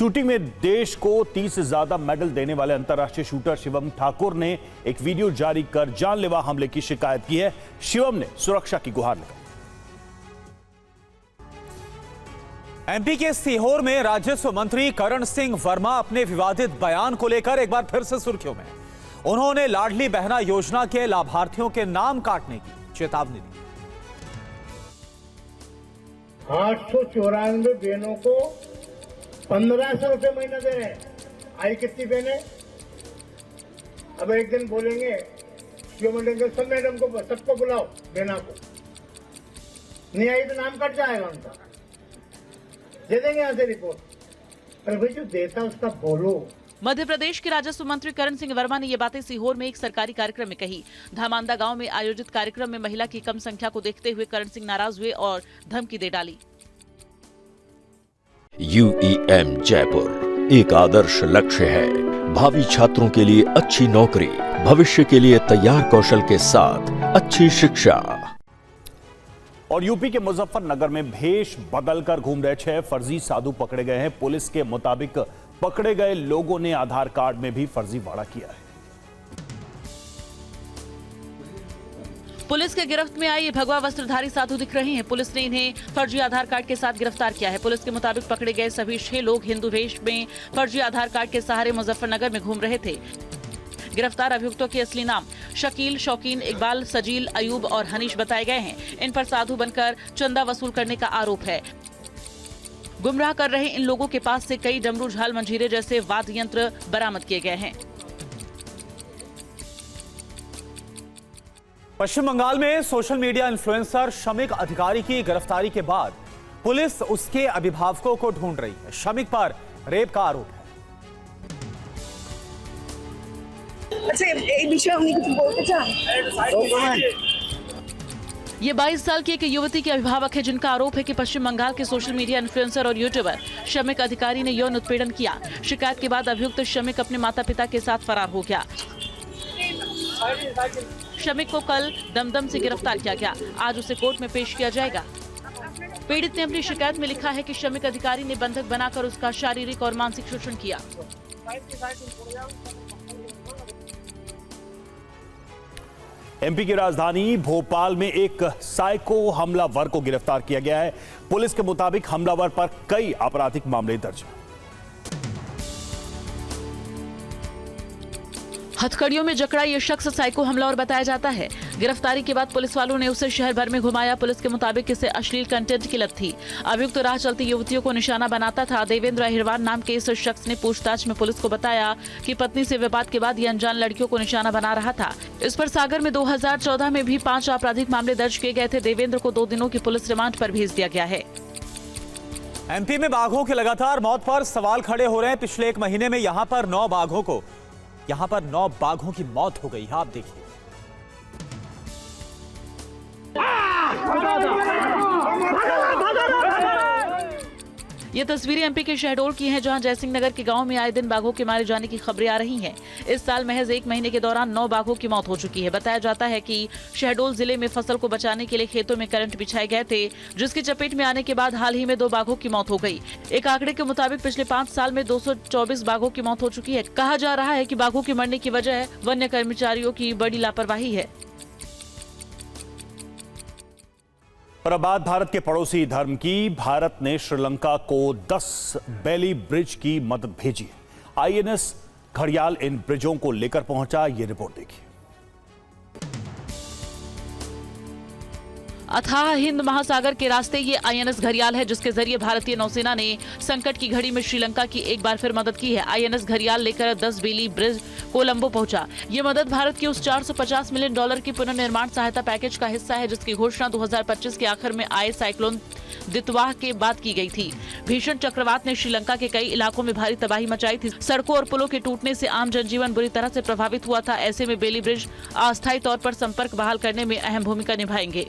Shooting में देश को 30 से ज्यादा मेडल देने वाले अंतर्राष्ट्रीय शूटर शिवम ठाकुर ने एक वीडियो जारी कर जानलेवा हमले की शिकायत की है। शिवम ने सुरक्षा की गुहार लगाई। एमपी के सीहोर में राजस्व मंत्री करण सिंह वर्मा अपने विवादित बयान को लेकर एक बार फिर से सुर्खियों में। उन्होंने लाडली बहना योजना के लाभार्थियों के नाम काटने की चेतावनी दी। 894 बहनों को 1500 रुपये महीना दे रहे हैं। आई कितनी बहने? अब एक दिन बोलेंगे सब मैडम को सबको बुलाओ, बहना को नहीं आई तो नाम कट जाएगा उनका। दे देंगे यहाँ से रिपोर्ट। पर भाई जो देता उसका बोलो। मध्य प्रदेश के राजस्व मंत्री करण सिंह वर्मा ने ये बातें सीहोर में एक सरकारी कार्यक्रम में कही। धामांदा गांव में आयोजित कार्यक्रम में महिला की कम संख्या को देखते हुए करण सिंह नाराज हुए और धमकी दे डाली। UEM जयपुर एक आदर्श लक्ष्य है। भावी छात्रों के लिए अच्छी नौकरी, भविष्य के लिए तैयार कौशल के साथ अच्छी शिक्षा। और यूपी के मुजफ्फरनगर में भेष बदलकर घूम रहे 6 फर्जी साधु पकड़े गए हैं। पुलिस के मुताबिक पकड़े गए लोगों ने आधार कार्ड में भी फर्जीवाड़ा किया है। पुलिस के गिरफ्त में आई ये भगवा वस्त्रधारी साधु दिख रहे हैं। पुलिस ने इन्हें फर्जी आधार कार्ड के साथ गिरफ्तार किया है। पुलिस के मुताबिक पकड़े गए सभी 6 लोग हिंदू वेश में फर्जी आधार कार्ड के सहारे मुजफ्फरनगर में घूम रहे थे। गिरफ्तार अभियुक्तों के असली नाम शकील, शौकीन, इकबाल, सजील, अयूब और हनीश बताए गए हैं। इन पर साधु बनकर चंदा वसूल करने का आरोप है। गुमराह कर रहे इन लोगों के पास से कई डमरू, झाल, मंजीरे जैसे वाद्य यंत्र बरामद किए गए हैं। पश्चिम बंगाल में सोशल मीडिया इन्फ्लुएंसर शमिक अधिकारी की गिरफ्तारी के बाद पुलिस उसके अभिभावकों को ढूंढ रही है। शमिक पर रेप का आरोप है। ये 22 साल की एक युवती के अभिभावक है, जिनका आरोप है कि पश्चिम बंगाल के सोशल मीडिया इन्फ्लुएंसर और यूट्यूबर शमिक अधिकारी ने यौन उत्पीड़न किया। शिकायत के बाद अभियुक्त शमिक अपने माता पिता के साथ फरार हो गया। शमिक को कल दमदम से गिरफ्तार किया गया। आज उसे कोर्ट में पेश किया जाएगा। पीड़ित ने अपनी शिकायत में लिखा है कि शमिक अधिकारी ने बंधक बनाकर उसका शारीरिक और मानसिक शोषण किया। एमपी की राजधानी भोपाल में एक साइको हमलावर को गिरफ्तार किया गया है। पुलिस के मुताबिक हमलावर पर कई आपराधिक मामले दर्ज हैं। हथकड़ियों में जकड़ा ये शख्स साइको हमलावर बताया जाता है। गिरफ्तारी के बाद पुलिस वालों ने उसे शहर भर में घुमाया। पुलिस के मुताबिक इसे अश्लील कंटेंट की लत थी। अभियुक्त राह चलती युवतियों को निशाना बनाता था। देवेंद्र अहिरवार नाम के इस शख्स ने पूछताछ में पुलिस को बताया कि पत्नी से विवाद के बाद ये अनजान लड़कियों को निशाना बना रहा था। इस पर सागर में 2014 में भी 5 आपराधिक मामले दर्ज किए गए थे। देवेंद्र को 2 दिनों की पुलिस रिमांड पर भेज दिया गया है। एमपी में बाघों की लगातार मौत पर सवाल खड़े हो रहे हैं। पिछले 1 महीने में यहां पर 9 बाघों की मौत हो गई है। आप देखिए। ये तस्वीरें एमपी के शहडोल की हैं, जहां जयसिंह नगर के गांव में आए दिन बाघों के मारे जाने की खबरें आ रही हैं। इस साल महज 1 महीने के दौरान 9 बाघों की मौत हो चुकी है। बताया जाता है कि शहडोल जिले में फसल को बचाने के लिए खेतों में करंट बिछाए गए थे, जिसकी चपेट में आने के बाद हाल ही में 2 बाघों की मौत हो गई। एक आंकड़े के मुताबिक पिछले 5 साल में 224 बाघों की मौत हो चुकी है। कहा जा रहा है कि बाघों की मरने की वजह वन्य कर्मचारियों की बड़ी लापरवाही है। और अब बात भारत के पड़ोसी धर्म की। भारत ने श्रीलंका को 10 बेली ब्रिज की मदद भेजी है। INS घड़ियाल इन ब्रिजों को लेकर पहुंचा। ये रिपोर्ट देखिए। अथाह हिंद महासागर के रास्ते ये INS घड़ियाल है, जिसके जरिए भारतीय नौसेना ने संकट की घड़ी में श्रीलंका की एक बार फिर मदद की है। INS घड़ियाल लेकर 10 बेली ब्रिज कोलंबो पहुंचा। ये मदद भारत की उस $450 मिलियन की पुनर्निर्माण सहायता पैकेज का हिस्सा है, जिसकी घोषणा 2025 के आखिर में आए साइक्लोन दितवाह के बाद की गई थी। भीषण चक्रवात ने श्रीलंका के कई इलाकों में भारी तबाही मचाई थी। सड़कों और पुलों के टूटने से आम जनजीवन बुरी तरह से प्रभावित हुआ था। ऐसे में बेली ब्रिज अस्थायी तौर पर संपर्क बहाल करने में अहम भूमिका निभाएंगे।